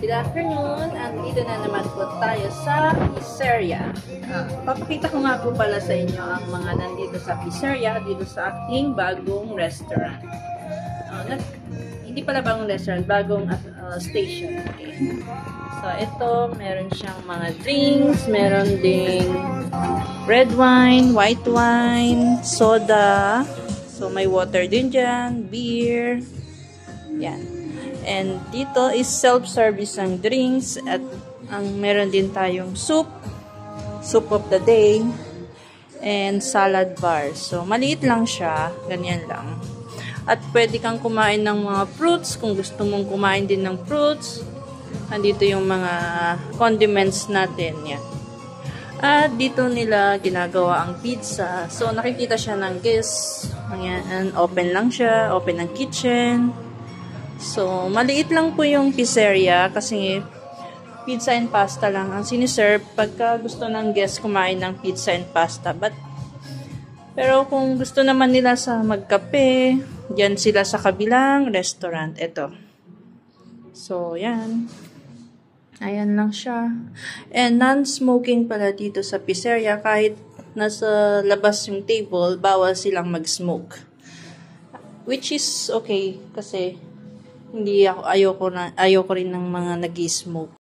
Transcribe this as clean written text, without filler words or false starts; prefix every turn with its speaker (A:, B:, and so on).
A: Good afternoon, and dito na naman po tayo sa pizzeria. Papakita ko nga po pala sa inyo ang mga nandito sa pizzeria, dito sa aking bagong restaurant. Hindi pala bagong restaurant, bagong station. Okay. So, ito, meron siyang mga drinks, meron ding red wine, white wine, soda. So, may water din dyan, beer. Yan. And dito is self-service ang drinks at meron din tayong soup of the day, and salad bar. So, maliit lang siya, ganyan lang. At pwede kang kumain ng mga fruits kung gusto mong kumain din ng fruits. Andito yung mga condiments natin, yan. At dito nila ginagawa ang pizza. So, nakikita siya ng guests. Ayan, open lang siya, open ang kitchen. So, maliit lang po yung pizzeria kasi pizza and pasta lang ang siniserve pagka gusto ng guests kumain ng pizza and pasta. Pero kung gusto naman nila sa magkape, diyan sila sa kabilang restaurant. Ito. So, yan. Ayan lang siya. And non-smoking pala dito sa pizzeria. Kahit nasa labas yung table, bawal silang mag-smoke. Which is okay kasi ayoko rin ng mga nag-smoke.